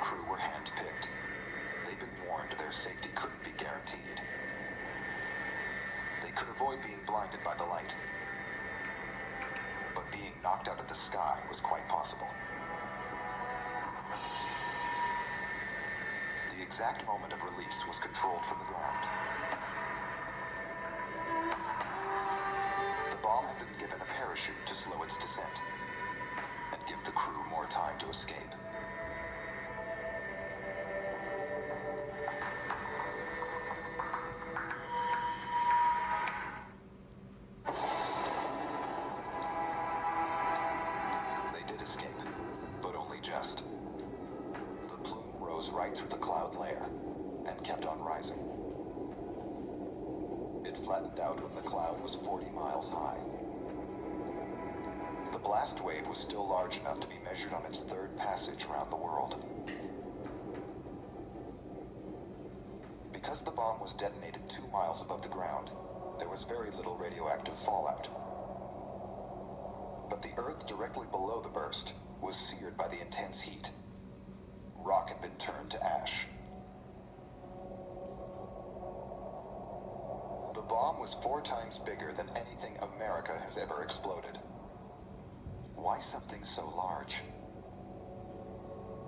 crew were hand-picked. They'd been warned their safety couldn't be guaranteed. They could avoid being blinded by the light, but being knocked out of the sky was quite possible. The exact moment of release was controlled from the ground. The bomb had been given a parachute to slow its descent and give the crew more time to escape. They did escape, but only just. The plume rose right through the cloud layer and kept on rising. It flattened out when the cloud was 40 miles high. The blast wave was still large enough to be measured on its third passage around the world. Because the bomb was detonated 2 miles above the ground, there was very little radioactive fallout. But the earth directly below the burst was seared by the intense heat. Rock had been turned to ash. The bomb was 4 times bigger than anything America has ever exploded. Why something so large?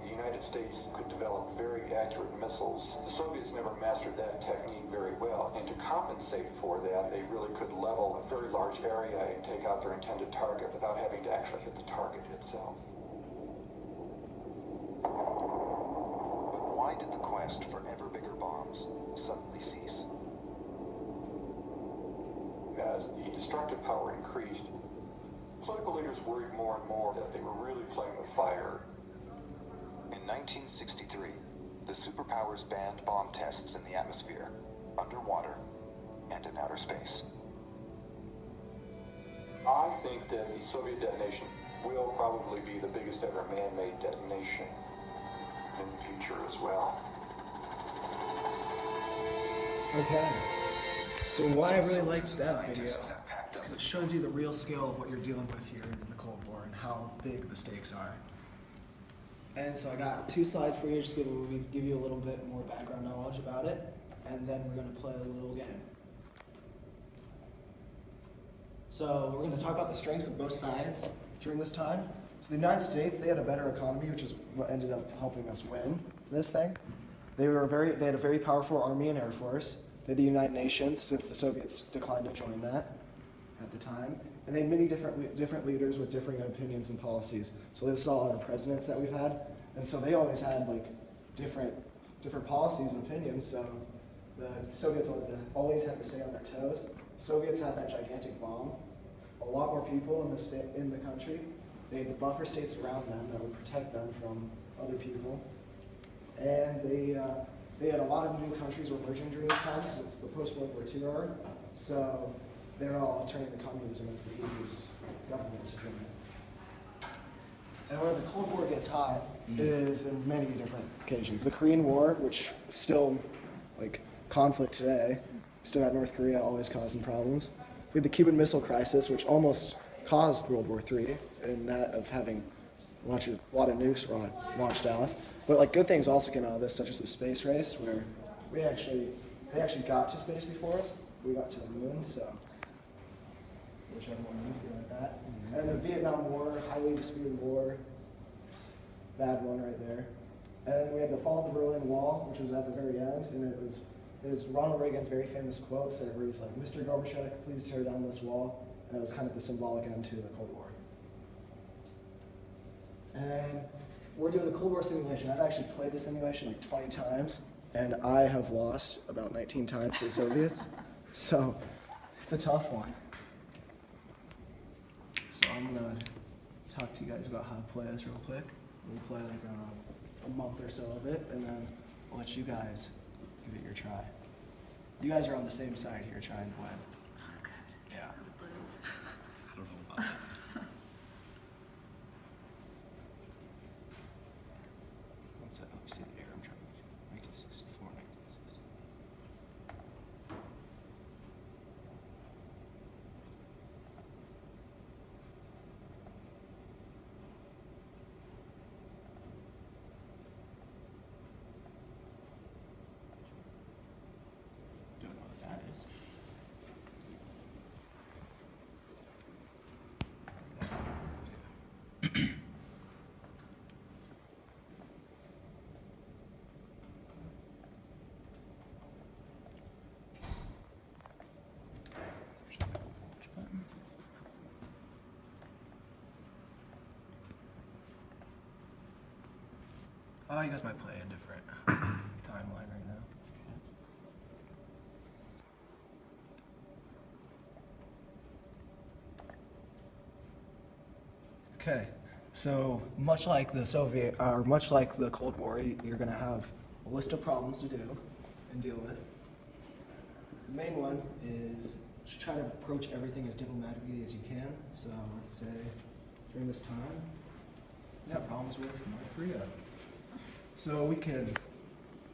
The United States could develop very accurate missiles. The Soviets never mastered that technique very well, and to compensate for that, they really could level a very large area and take out their intended target without having to actually hit the target itself. But why did the quest for ever bigger bombs suddenly cease? As the destructive power increased, political leaders worried more and more that they were really playing with fire. In 1963, the superpowers banned bomb tests in the atmosphere, underwater, and in outer space. I think that the Soviet detonation will probably be the biggest ever man-made detonation in the future as well. Okay. So why I really liked that video is because it shows you the real scale of what you're dealing with here in the Cold War and how big the stakes are. And so I got 2 slides for you, just give you a little bit more background knowledge about it, and then we're going to play a little game. So we're going to talk about the strengths of both sides during this time. So the United States, they had a better economy, which is what ended up helping us win this thing. They had a very powerful army and air force. They had the United Nations, since the Soviets declined to join that at the time. And they had many different leaders with differing opinions and policies. So they saw our presidents that we've had, and so they always had like different policies and opinions. So the Soviets always had to stay on their toes. The Soviets had that gigantic bomb, a lot more people in the country. They had the buffer states around them that would protect them from other people, and they had a lot of new countries were emerging during this time because it's the post-World War II era. So they're all turning to communism as the easiest government to do it. And where the Cold War gets hot is in many different occasions. The Korean War, which is still like conflict today, still had North Korea always causing problems. We had the Cuban Missile Crisis, which almost caused World War III, in that of having a lot of nukes launched off. But like good things also came out of this, such as the space race, where they actually got to space before us. We got to the moon, so whichever one you feel like that. And the Vietnam War, highly disputed war, bad one right there. And we had the fall of the Berlin Wall, which was at the very end, and it was Ronald Reagan's very famous quote, where he's like, "Mr. Gorbachev, please tear down this wall." And it was kind of the symbolic end to the Cold War. And we're doing the Cold War simulation. I've actually played the simulation like 20 times, and I have lost about 19 times to the Soviets. So it's a tough one. So I'm gonna talk to you guys about how to play this real quick. We'll play like a month or so of it, and then I'll let you guys give it your try. You guys are on the same side here trying to win. Oh, good. Yeah. I would lose. I don't know about that. One second, let me see the year I'm trying to 1964, 1960. Oh, you guys might play a different timeline right now. Okay, so much like the much like the Cold War, you're going to have a list of problems to do and deal with. The main one is to try to approach everything as diplomatically as you can. So let's say during this time, you have problems with North Korea. So we can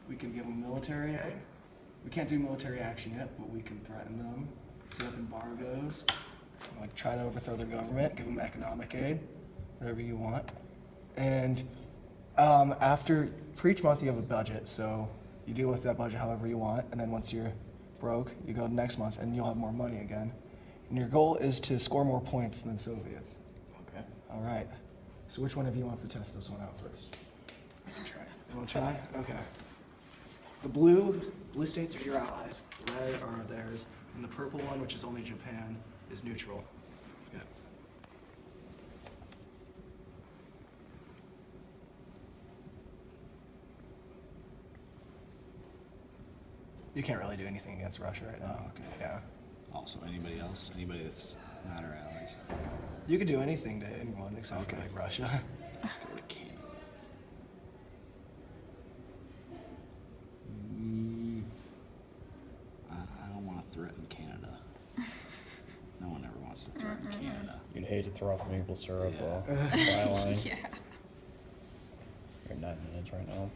give them military aid. We can't do military action yet, but we can threaten them, set up embargoes, like try to overthrow their government, give them economic aid, whatever you want. And for each month you have a budget, so you deal with that budget however you want, and then once you're broke, you go next month and you'll have more money again. And your goal is to score more points than the Soviets. Okay. All right. So which one of you wants to test this one out first? I can try. You want to try? Okay. The blue states are your allies. The red are theirs. And the purple one, which is only Japan, is neutral. Yeah. You can't really do anything against Russia right now. Oh, okay. Yeah. Also, anybody else? Anybody that's not our allies? You could do anything to anyone except for Okay. like Russia. Let's go to Canada. Mm, I don't want to threaten Canada. No one ever wants to threaten Canada. You'd hate to throw off maple syrup Yeah. or byline. Yeah. You're 9 minutes right now.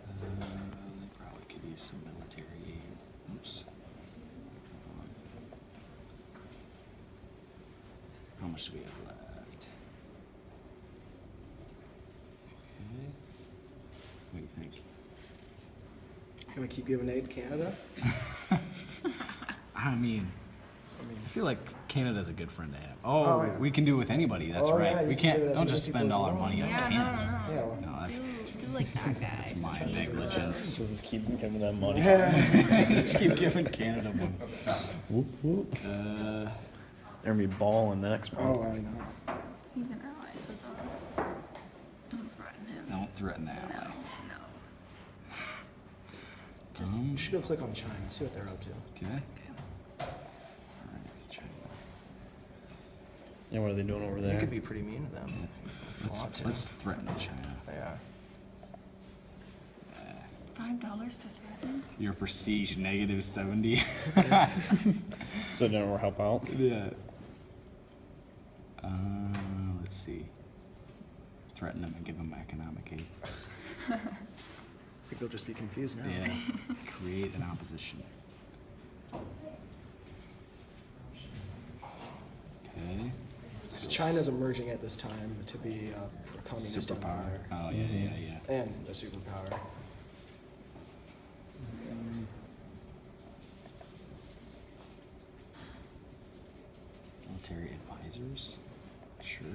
They probably could use some military aid. Oops. How much do we have left? Okay. What do you think? Can we keep giving aid to Canada? I mean, I feel like Canada's a good friend to have. Oh, yeah. We can do it with anybody. That's Oh, right. yeah, you we can can't. give it as Don't many just people spend as all you our want. money on Yeah, Canada. Yeah, well, No, that's Do like that, guys. that's my Jeez, negligence. So just keep giving them money. Just keep giving Canada money. Whoop, whoop. They're gonna be balling the next month. Oh, I know. He's an ally, so don't threaten him. Don't threaten that. No, way. no. Just You should go click on China, see what they're up to. Okay. All right. China. And what are they doing over You there? could be pretty mean to them if you want to. Let's threaten China. Yeah. $5 to threaten. Your prestige -70. So it didn't help out? Yeah. Let's see. Threaten them and give them economic aid. I think they'll just be confused now. Yeah. Create an opposition. Okay. So China's emerging at this time to be a communist Superpower. empire Oh yeah, yeah, yeah. and a superpower. Military advisors? Sure.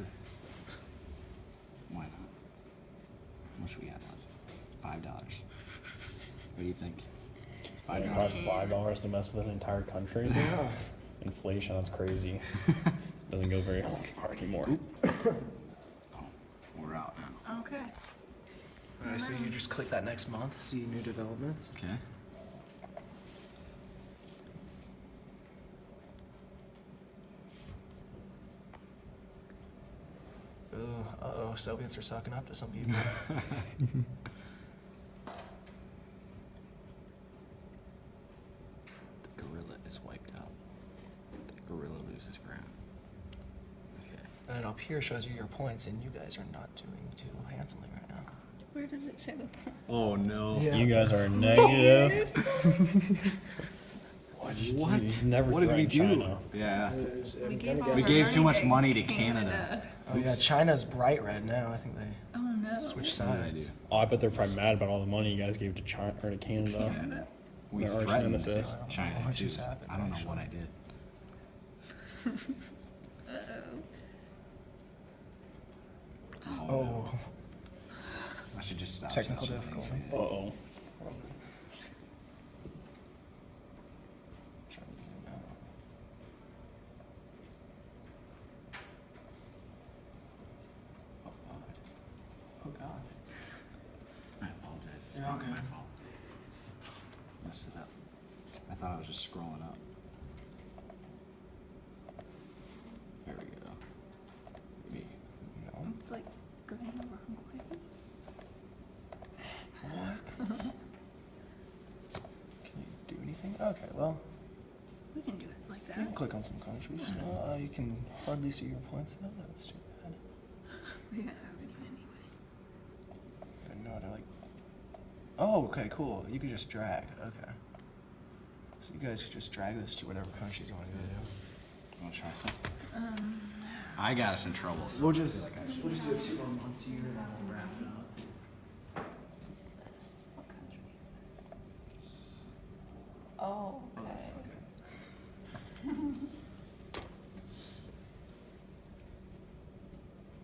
Why not? How much we got left? $5. What do you think? It costs $5 to mess with an entire country. Yeah. Inflation, that's crazy. Doesn't go very far anymore. Oh, we're out now. Okay. Alright, so you just click that next month, see new developments. Okay. Ooh, uh-oh, Soviets are sucking up to some people. The gorilla is wiped out. The gorilla loses ground. Okay. And then up here shows you your points, and you guys are not doing too handsomely right now. Where does it say the point? Oh no. Yeah. You guys are negative. Why'd you What? do? Never What did we threaten do? China. Yeah. We I'm gave gonna all guess- We our gave too much money to Canada. Oh yeah, China's bright red now. I think they Oh no. switched What did I sides. do? Oh, I bet they're probably mad about all the money you guys gave to China or to Canada. Canada. We Their arch threatened nemesis. China What too. just happened, I don't know actually? what I did. Uh-oh. Oh, Oh, no. I should just stop. Technical touching things. difficulty. Uh-oh. trying to zoom out. Oh God. Oh God. It's Yeah, probably okay. my fault. Messed it up. I thought I was just scrolling up. There we go. Me. No. It's like going the wrong way. What? Can you do anything? Okay, well, We can do it like you can that. click on some countries. You can hardly see your points though. That's too bad. We don't have any anyway. I know how to like. Oh, okay, cool. You could just drag. Okay. So you guys could just drag this to whatever countries you want to go to. You want to try some? I got us in trouble. So. We'll just do it 2 more months here and then we'll wrap it up. What's this? What country is this? Oh, Oh, that's okay. not good.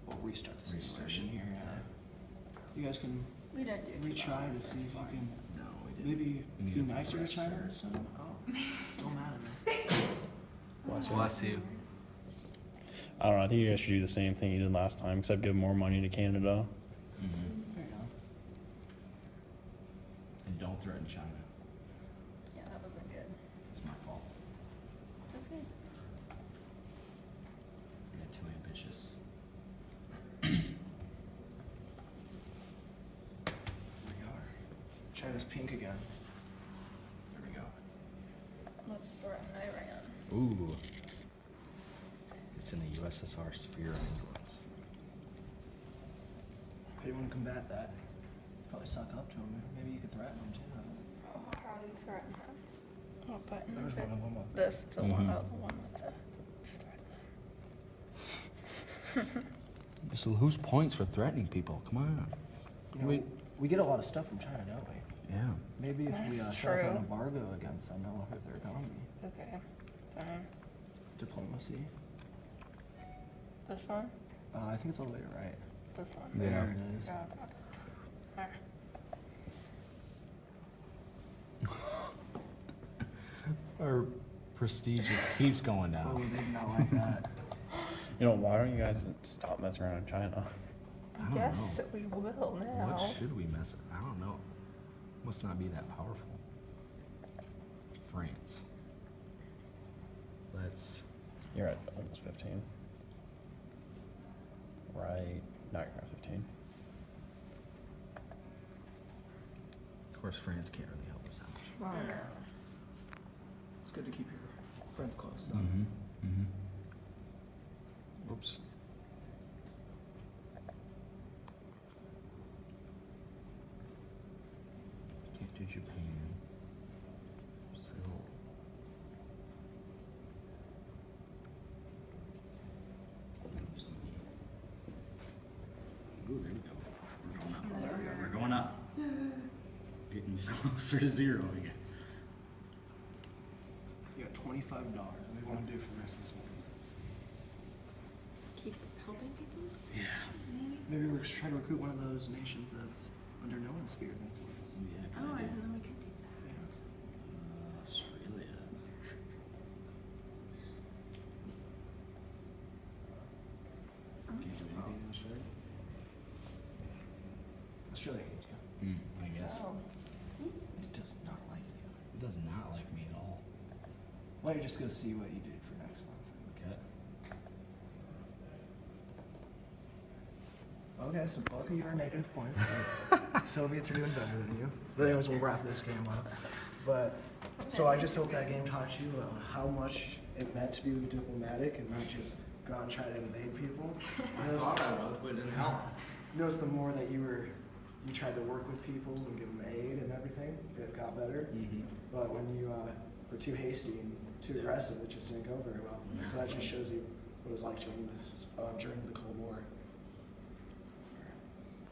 We'll restart the simulation here. You guys can We don't do too retry well. to see if you can No, we didn't. maybe We need be a nicer to progress China there. this time. Oh, still mad at us. Bless you. I don't know. I think you guys should do the same thing you did last time, except give more money to Canada. Mm-hmm. There you go. And don't threaten China. Yeah, that wasn't good. It's my fault. Okay. I got too ambitious. There we are. China's pink again. There we go. Let's threaten Iran. Ooh. It's in the USSR sphere of influence. How do you want to combat that? Probably suck up to him. Maybe you could threaten him too. Oh, how do you threaten them? What button There's is it? one of them up. This, the one, Mhm. oh, the one with the So who's points for threatening people? Come on. You know, we get a lot of stuff from China, don't we? Yeah. Maybe if we That's set up an true. embargo against them, that'll hurt their economy. Okay. Diplomacy. This one? I think it's all the way to right. This one? Yeah. There it is. Oh, God. Ah. Our prestige just keeps going Oh, down. they did not like that. You know, why don't you guys stop messing around in China? I don't Yes, know. we will now. What should we mess? I don't know. Must not be that powerful. France. Let's. You're at almost 15. Right. Now you're at 15. Of course, France can't really help us out. Well, no. It's good to keep your friends close, though. Mm-hmm. Mm-hmm. Oops. Can't do Japan. So. Ooh, there we go. We're going up. Oh, there we go. We're going up. Getting closer to zero again. You got $25. What do you want to do for the rest of this month? Keep helping people? Yeah. Maybe we're just trying to recruit one of those nations that's under no one's sphere of influence. Yeah, good Oh, I idea. didn't know we could do that. Yes. Australia. Can't do anything in Australia? Australia hates you. I guess. So, It does not like you. It does not like me at all. Why don't you just go see what you did for next month? Okay. Okay, so both of you are negative points. Soviets are doing better than you. But anyways, we'll wrap this game up. But so I just hope that game taught you how much it meant to be diplomatic and not just go out and try to invade people. I was, but it didn't help. Notice the more that you tried to work with people and give them aid and everything, it got better. Mm-hmm. But when you were too hasty and too aggressive, it just didn't go very well. And so that just shows you what it was like during the Cold War.